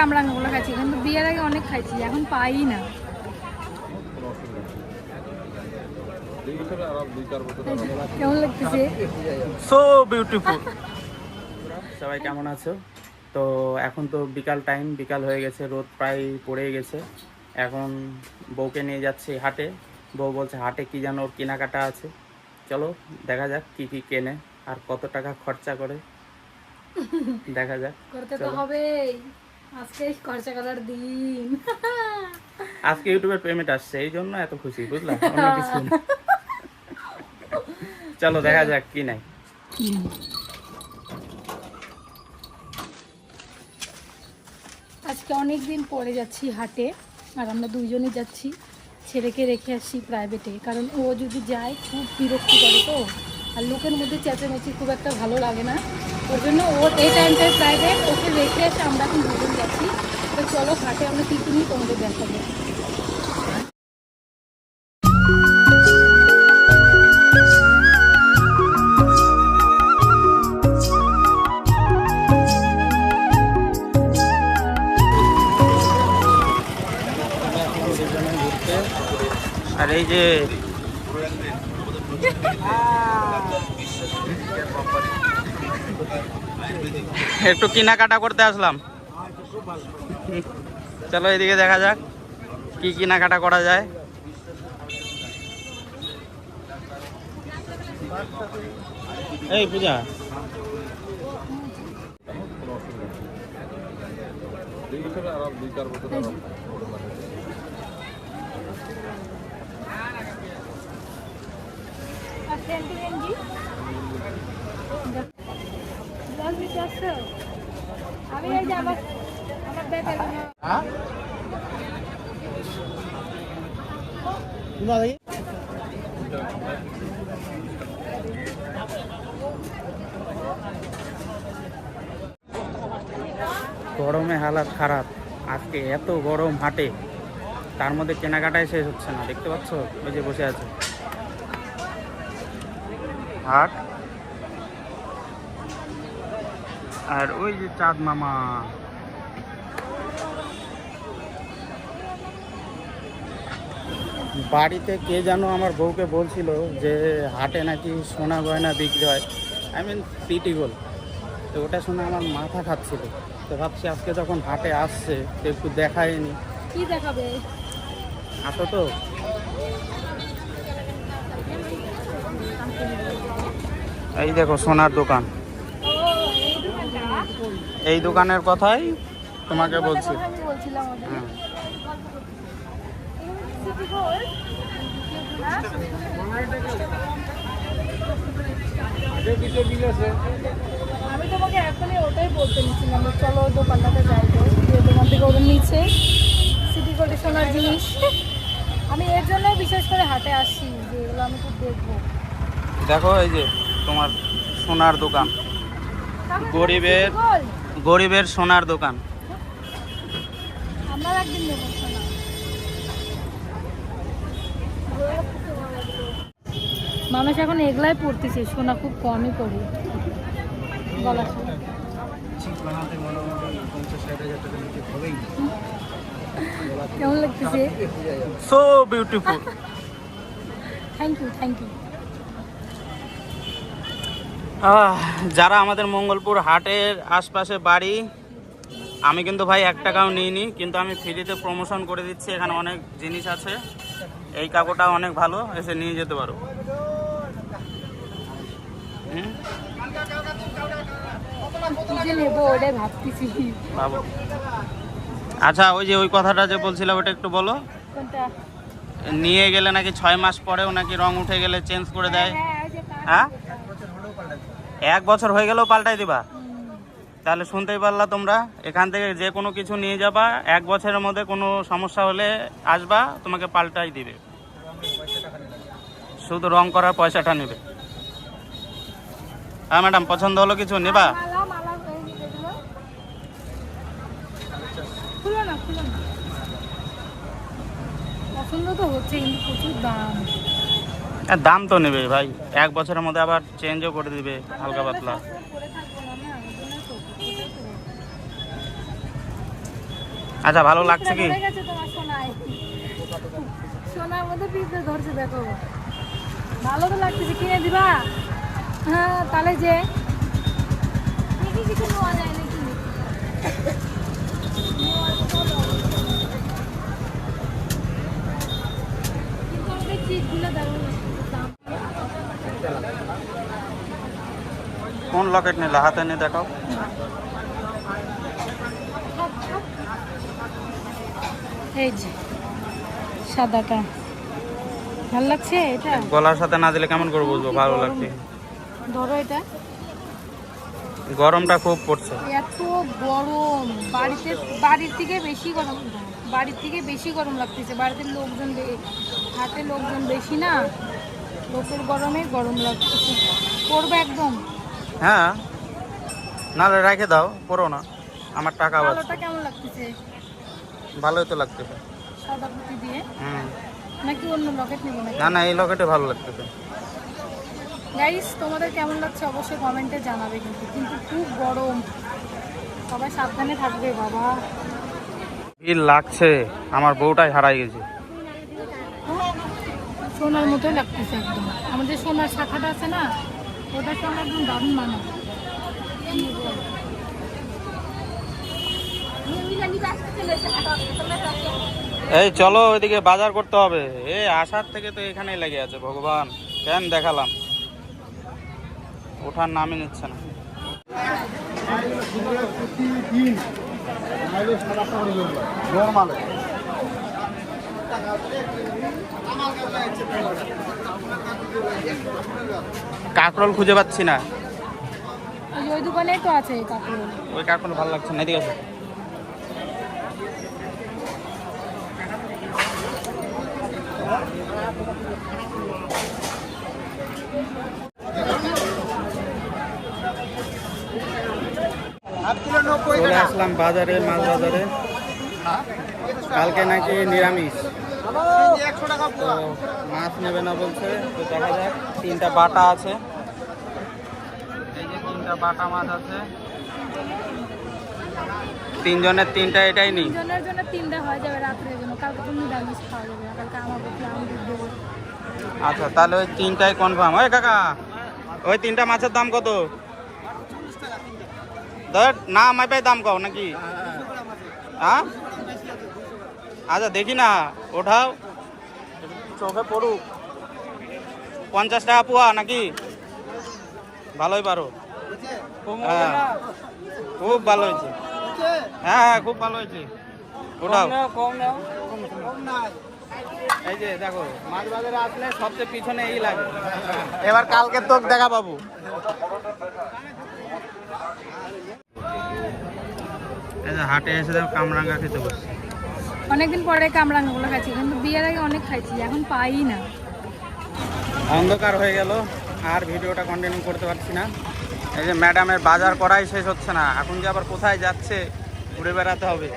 কামরাঙ্গাগুলো খাইছি, কিন্তু বিয়ের আগে অনেক খাইছি, এখন পাই না। কেমন লাগতেছে? So beautiful. সবাই কেমন আছো? তো এখন তো বিকাল টাইম, বিকাল হয়ে গেছে, রোদ প্রায় পড়ে গেছে। এখন বউকে নিয়ে যাচ্ছি হাটে। বউ বলছে হাটে কি যেন ওর কেনাকাটা আছে, চলো দেখা যাক কি কি কেনে আর কত টাকা খরচা করে, দেখা যাক। করতে তো হবে, আজকে খরচা করার দিন। আজকে ইউটিউবের পেমেন্ট আসছে, এই জন্য এত খুশি, বুঝলা, অন্য কিছু না। চলো দেখা যাক কি নাই। আজকে অনেক দিন পরে যাচ্ছি হাটে, আর আমরা দুইজনই যাচ্ছি। ছেলেকে রেখে আসি প্রাইভেটে, কারণ ও যদি যায় খুব বিরক্তি করে, তো আর লোকের মধ্যে চেঁচামেচি খুব একটা ভালো লাগে না। ওর জন্য ওর এই টাইমটায় প্রাইভেট, ওকে রেখে এসে আমরা এখন দুজন যাচ্ছি। তো চলো হাটে আমরা কী কিনি তোমাদের দেখাবো। আর এই যে একটু কেনাকাটা করতে আসলাম, চলো এদিকে দেখা যাক কি কেনাকাটা করা যায়। এই পূজা, আমি এই যে আমার ব্যাগ গরমে হালাত খারাপ। আজকে এত গরম হাটে, তার মধ্যে কেনাকাটাই শেষ হচ্ছে না, দেখতে পাচ্ছ ওই যে বসে আছে হাট। আর ওই যে চাঁদ মামা, বাড়িতে কে যেন আমার বউকে বলছিল যে হাটে নাকি সোনা গয়না বিক্রি হয়, আই মিন সিটি গোল্ড। তো ওটা শুনে আমার মাথা খাচ্ছিল। তো ভাবছি আজকে যখন হাটে আসছে তো একটু দেখায়নি। কি দেখাবে? আসো তো। এই দেখো সোনার দোকান, এই দোকানের কথাই তোমাকে বলছি। হ্যাঁ, আমি তোমাকে এখনই ওটাই বলতে নিচ্ছিলাম, চলো ওই দোকানটাতে যাই। তো দোকান থেকে ওদের নিচে সিটি গোল্ডে সোনার জিনিস। আমি এর জন্যই বিশেষ করে হাটে আসি, যে এগুলো আমি খুব দেখবো। দেখো এই যে তোমার সোনার দোকান, গরিবের সোনার দোকান। আমরা একদিন নেবো সোনা। মানুষ এখন এগুলাই পড়তেছে, সোনা খুব কমই পড়ে। গলা সোনা কেমন লাগতেছে? So beautiful. Thank you, thank you. যারা আমাদের মঙ্গলপুর হাটের আশপাশে বাড়ি, আমি কিন্তু ভাই 1 টাকাও নিইনি, কিন্তু আমি ফ্রিতে প্রমোশন করে দিচ্ছি। এখানে অনেক জিনিস আছে, এই কাপড়টা অনেক ভালো, এসে নিয়ে যেতে পারো। নেবো ওটাই ভাবতেছি। ভাবো। আচ্ছা, ওই যে ওই কথাটা যে বলছিলাম ওটা একটু বলো। কোনটা? নিয়ে গেলে নাকি 6 মাস পরেও নাকি রং উঠে গেলে চেঞ্জ করে দেয়। হ্যাঁ, 1 বছর হয়ে গেলেও পাল্টাই দিবা? তাহলে শুনতেই পারলা তোমরা, এখান থেকে যে কোনো কিছু নিয়ে যাবা, 1 বছরের মধ্যে কোনো সমস্যা হলে আসবা, তোমাকে পাল্টাই দিবে, শুধু রং করার পয়সাটা নেবে। হ্যাঁ ম্যাডাম, পছন্দ হলো কিছু নেবা? পছন্দ তো হচ্ছে, কিন্তু প্রচুর দাম। দাম তো নেবে ভাই, 1 বছরের মধ্যে আবার চেঞ্জও করে দিবে হালকা পাতলা। আচ্ছা, ভালো লাগছে কি? ধরে গেছে তোমার সোনায়, সোনার মধ্যে পিঁপড়ে ধরছে, দেখো ভালো তো লাগতেছে, কিনে দিবা? হ্যাঁ তাহলে যে দেখি কিছু নেওয়া যায় নাকি। কিন্তু আমাদের চিপগুলো দারুণ দাম। কোন লকেট নিলে হাতে নিয়ে দেখাও। এই যে সাদাটা ভালো লাগছে, এটা গলার সাথে না দিলে কেমন করে বুঝবো ভালো লাগছে? ধরো, এটা গরমটা খুব পড়ছে। এত গরম, বাড়ির থেকে বেশি গরম, বাড়ির থেকে বেশি গরম লাগতেছে। বাড়িতে লোকজন হাতে লোকজন বেশি না, লোকের গরমে গরম লাগতেছে। পড়বে একদম। হ্যাঁ, নাহলে রেখে দাও, পড়ো না, আমার টাকা বাঁচবে। কালোটা কেমন লাগতেছে? ভালোই তো লাগতেছে। সাদা পুঁতি দিয়ে হুম, নাকি অন্য লকেট নেবো নাকি? না না, এই লকেটে ভালো লাগতেছে। গাইস, তোমাদের কেমন লাগছে অবশ্যই কমেন্টে জানাবে। কিন্তু কিন্তু খুব গরম, সবাই সাবধানে থাকবে বাবা। ভিড় লাগছে, আমার বউটাই হারাই গেছে। সোনার মতোই লাগতেছে একদম। আমাদের সোনার শাখাটা আছে না, ওটার সঙ্গে একদম দারুণ মানাবে। এই চলো, ওইদিকে বাজার করতে হবে। এই আসার থেকে তো এখানেই লেগে আছে, ভগবান কেন দেখালাম, ওঠার নামই নিচ্ছে না। কাঁকরোল খুঁজে পাচ্ছি না। ওই দোকানেই তো আছে কাপড়। ওই কাঁকরোল ভালো লাগছে না, এদিকে আছে। চলে আসলাম বাজারে, মাছ বাজারে। কালকে নাকি নিরামিষ, তো মাছ নেবে না বলছে, তো দেখা যাক। 3টা বাটা আছে, এই যে 3টা বাটা মাছ আছে। 3 জনের 3টা, এটাই নেই। তিনজনের জন্য 3টা হয়ে যাবে রাত্রের জন্য। কালকে তো নিরামিষ খাওয়া যাবে না, কালকে আমার প্রতি আমি দুধ দেবো। আচ্ছা, তাহলে ওই 3টাই কনফার্ম। ওই কাকা, ওই 3টা মাছের দাম কত? ধর না, মাইপাই দাম কও নাকি? হ্যাঁ, আচ্ছা দেখি না, ওঠাও, চোখে পড়ুক। 50 টাকা পোয়া নাকি? ভালোই পারো। হ্যাঁ, খুব ভালো হয়েছে। হ্যাঁ হ্যাঁ, খুব ভালো হয়েছে। ওঠাও। এই যে দেখো, মাছ বাজারে আসলে সবচেয়ে পিছনে এই লাগে। এবার কালকে তো দেখা পাবো। এই যে হাটে এসে দেখো কামরাঙ্গা খেতে বসছে। অনেকদিন পরে কামরাঙ্গাগুলো খাইছি, কিন্তু বিয়ের আগে অনেক খাইছি, এখন পাই না। অন্ধকার হয়ে গেল, আর ভিডিওটা কন্টিনিউ করতে পারছি না। এই যে ম্যাডামের বাজার করাই শেষ হচ্ছে না, এখন যে আবার কোথায় যাচ্ছে, ঘুরে বেড়াতে হবে।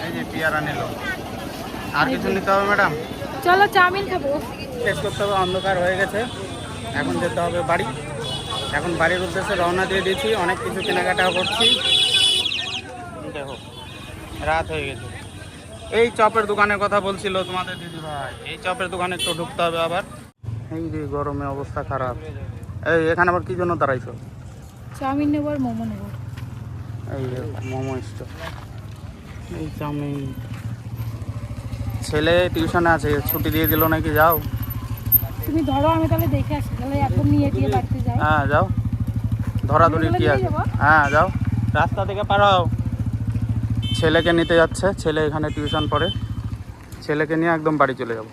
এই যে পেয়ারা নিল, আর কিছু নিতে হবে ম্যাডাম? চলো চাউমিন খাবো। শেষ করতে হবে, অন্ধকার হয়ে গেছে, এখন যেতে হবে বাড়ি। এখন বাড়ির উদ্দেশ্যে রওনা দিয়ে দিয়েছি, অনেক কিছু কেনাকাটাও করছি। দেখো রাত হয়ে গেছে। এই চপের দোকানের কথা বলছিল তোমাদের দিদি ভাই, এই চপের দোকানে একটু ঢুকতে হবে আবার। এই যে গরমে অবস্থা খারাপ। এই এখানে আবার কি জন্য দাঁড়াইছো? চাউমিন নেবো আর মোমো নেবো। এই যে মোমো স্টপ, এই চাউমিন। ছেলে টিউশনে আছে, ছুটি দিয়ে দিল নাকি? যাও তুমি ধরো, আমি তাহলে দেখে আসি, তাহলে এখন নিয়ে দিয়ে বাড়তে যাই। হ্যাঁ যাও, ধরাধরি কি আছে? হ্যাঁ যাও, রাস্তা থেকে পারাও। ছেলেকে নিতে যাচ্ছে, ছেলে এখানে টিউশন পড়ে, ছেলেকে নিয়ে একদম বাড়ি চলে যাব।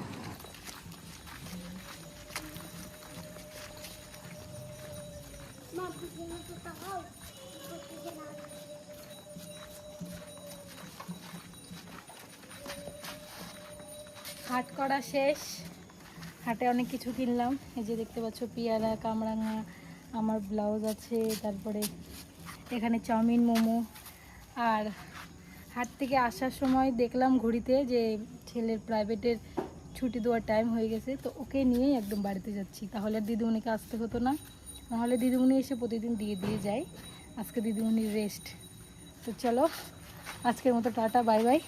হাট করা শেষ, হাটে অনেক কিছু কিনলাম। এই যে দেখতে পাচ্ছ পেয়ারা, কামরাঙা, আমার ব্লাউজ আছে, তারপরে এখানে চাউমিন, মোমো। আর হাট থেকে আসার সময় দেখলাম ঘড়িতে যে ছেলের প্রাইভেটের ছুটি দেওয়ার টাইম হয়ে গেছে, তো ওকে নিয়েই একদম বাড়িতে যাচ্ছি। তাহলে আর দিদিমণিকে আসতে হতো না, নাহলে দিদিমণি এসে প্রতিদিন দিয়ে দিয়ে যায়। আজকে দিদিমণির রেস্ট, তো চলো আজকের মতো টাটা বাই বাই,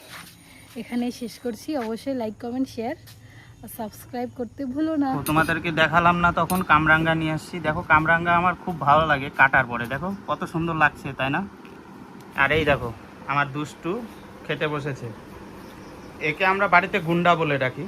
এখানেই শেষ করছি। অবশ্যই লাইক কমেন্ট শেয়ার আর সাবস্ক্রাইব করতে ভুলো না। তো তোমাদেরকে দেখালাম না তখন কামরাঙ্গা নিয়ে আসছি। দেখো কামরাঙ্গা আমার খুব ভালো লাগে কাটার পরে, দেখো কত সুন্দর লাগছে তাই না? আর এই দেখো আমার দুষ্টু খেতে বসেছে। একে আমরা বাড়িতে গুন্ডা বলে ডাকি।